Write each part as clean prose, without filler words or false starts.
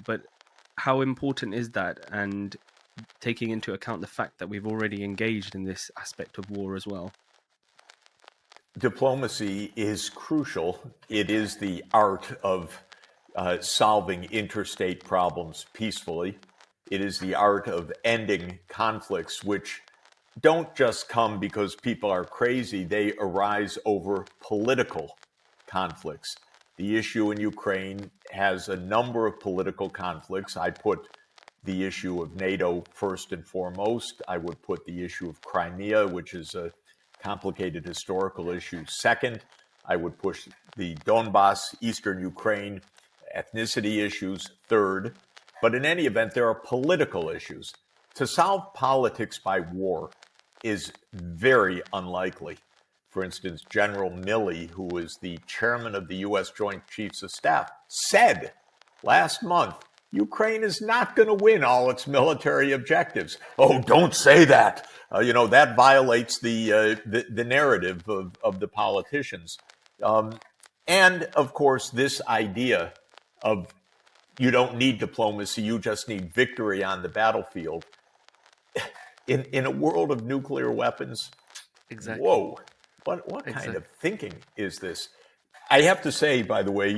but how important is that? And taking into account the fact that we've already engaged in this aspect of war as well. Diplomacy is crucial. It is the art of solving interstate problems peacefully. It is the art of ending conflicts, which don't just come because people are crazy. They arise over political conflicts. The issue in Ukraine has a number of political conflicts. I put the issue of NATO first and foremost. I would put the issue of Crimea, which is a complicated historical issue, second. I would push the Donbass, Eastern Ukraine, ethnicity issues third. But in any event, there are political issues. To solve politics by war is very unlikely. For instance, General Milley, who is the chairman of the U.S. Joint Chiefs of Staff, said last month, Ukraine is not going to win all its military objectives. Oh, don't say that. That violates the narrative of the politicians. And, of course, this idea of you don't need diplomacy, you just need victory on the battlefield. In a world of nuclear weapons, exactly. Whoa, what kind of thinking is this? I have to say, by the way,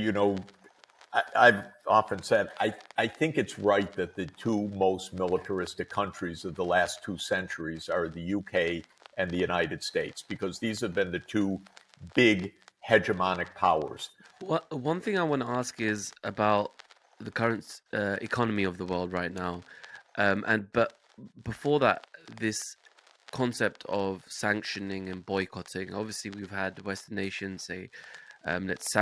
I've often said, I think it's right that the two most militaristic countries of the last 2 centuries are the UK and the United States, because these have been the two big hegemonic powers. Well, one thing I want to ask is about the current economy of the world right now. But before that, this concept of sanctioning and boycotting, obviously we've had Western nations say, let's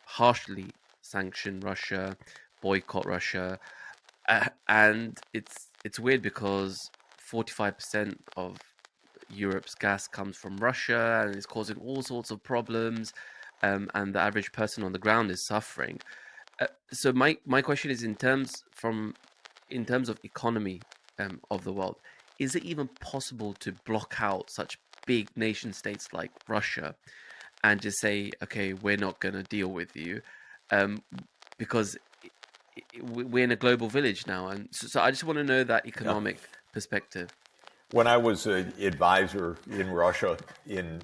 harshly sanction Russia, boycott Russia, and it's weird because 45% of Europe's gas comes from Russia and it's causing all sorts of problems, and the average person on the ground is suffering. So my question is, in terms of economy of the world, is it even possible to block out such big nation states like Russia and just say, okay, we're not going to deal with you? Because we're in a global village now. And so I just want to know that economic perspective. When I was an advisor in Russia in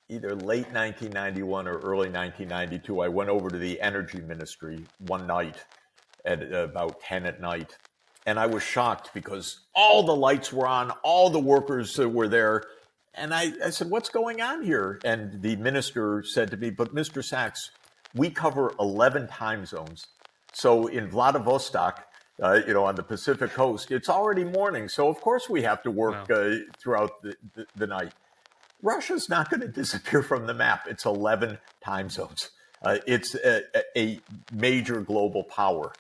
either late 1991 or early 1992, I went over to the energy ministry one night at about 10 at night. And I was shocked because all the lights were on, all the workers were there. And I said, what's going on here? And the minister said to me, but Mr. Sachs, we cover 11 time zones. So in Vladivostok, on the Pacific coast, it's already morning. So of course we have to work throughout the night. Russia's not going to disappear from the map. It's 11 time zones. It's a major global power.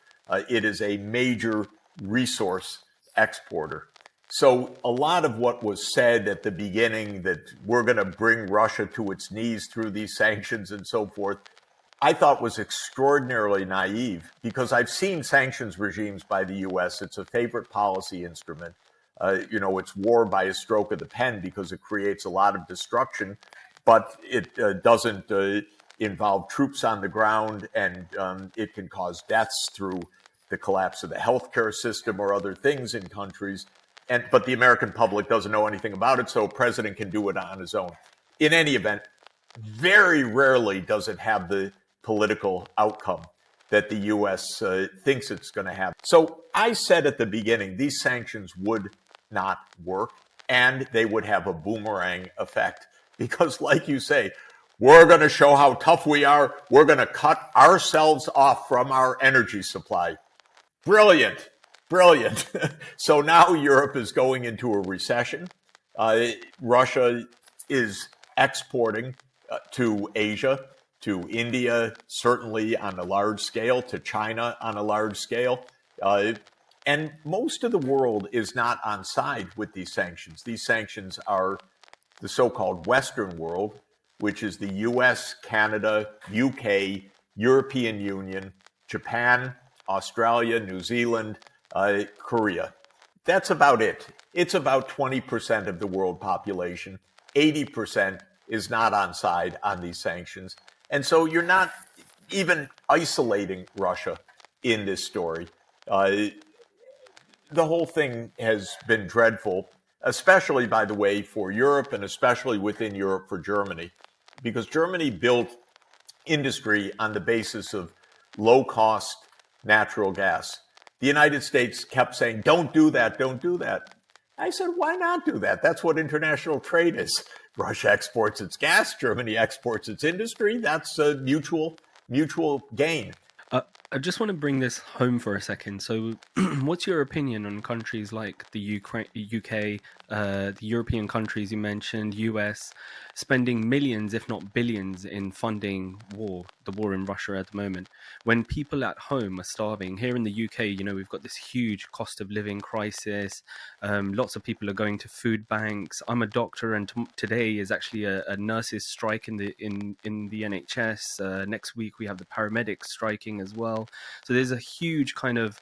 It is a major resource exporter. So a lot of what was said at the beginning, that we're going to bring Russia to its knees through these sanctions and so forth, I thought was extraordinarily naive, because I've seen sanctions regimes by the U.S. It's a favorite policy instrument. It's war by a stroke of the pen because it creates a lot of destruction, but it doesn't involve troops on the ground, and it can cause deaths through the collapse of the healthcare system or other things in countries. But the American public doesn't know anything about it, so a president can do it on his own. In any event, very rarely does it have the political outcome that the U.S. Thinks it's going to have. So I said at the beginning, these sanctions would not work, and they would have a boomerang effect. Because like you say, we're going to show how tough we are. We're going to cut ourselves off from our energy supply. Brilliant. So now Europe is going into a recession. Russia is exporting to Asia, to India, certainly on a large scale, to China on a large scale. And most of the world is not on side with these sanctions. These sanctions are the so-called Western world, which is the US, Canada, UK, European Union, Japan, Australia, New Zealand, Korea. That's about it. It's about 20% of the world population. 80% is not on side on these sanctions. And so you're not even isolating Russia in this story. The whole thing has been dreadful, especially, by the way, for Europe, and especially within Europe for Germany, because Germany built industry on the basis of low-cost natural gas. The United States kept saying, don't do that, don't do that. I said, why not do that? That's what international trade is. Russia exports its gas, Germany exports its industry. That's a mutual gain. I just want to bring this home for a second. So, what's your opinion on countries like the UK, the European countries you mentioned, US, spending millions, if not billions, in funding the war in Russia at the moment, when people at home are starving? Here in the UK, we've got this huge cost of living crisis. Lots of people are going to food banks. I'm a doctor, and today is actually a nurses' strike in the NHS. Next week we have the paramedics striking as well. So there's a huge kind of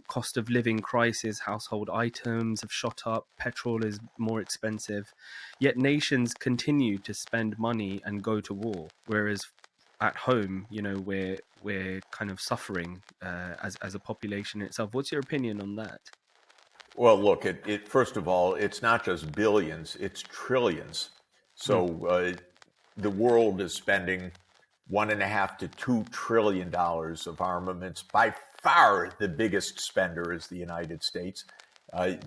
cost of living crisis. Household items have shot up. Petrol is more expensive. Yet nations continue to spend money and go to war, whereas at home, we're kind of suffering as a population itself. What's your opinion on that? Well, look, first of all, it's not just billions, it's trillions. So the world is spending $1.5 to $2 trillion of armaments. By far, the biggest spender is the United States.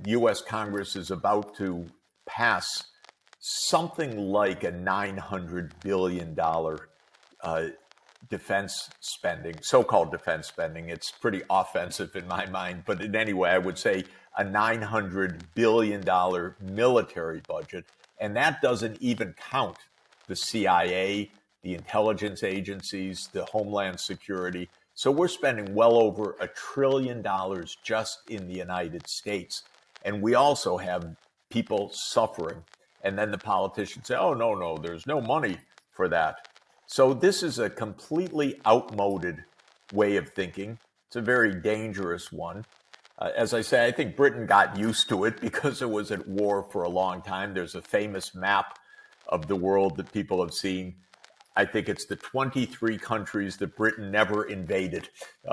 U.S. Congress is about to pass something like a $900 billion defense spending, so-called defense spending. It's pretty offensive in my mind, but in any way, I would say a $900 billion military budget. And that doesn't even count the CIA, the intelligence agencies, the Homeland Security. So we're spending well over $1 trillion just in the United States. And we also have people suffering. And then the politicians say, oh, no, there's no money for that. So this is a completely outmoded way of thinking. It's a very dangerous one. As I say, I think Britain got used to it because it was at war for a long time. There's a famous map of the world that people have seen. I think it's the 23 countries that Britain never invaded,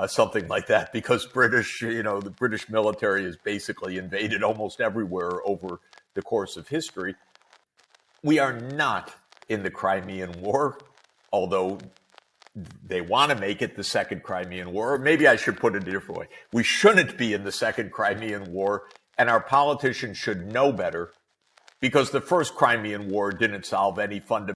something like that, because the British military has basically invaded almost everywhere over the course of history. We are not in the Crimean War, although they want to make it the Second Crimean War. Maybe I should put it a different way. We shouldn't be in the Second Crimean War, and our politicians should know better, because the First Crimean War didn't solve any fundamental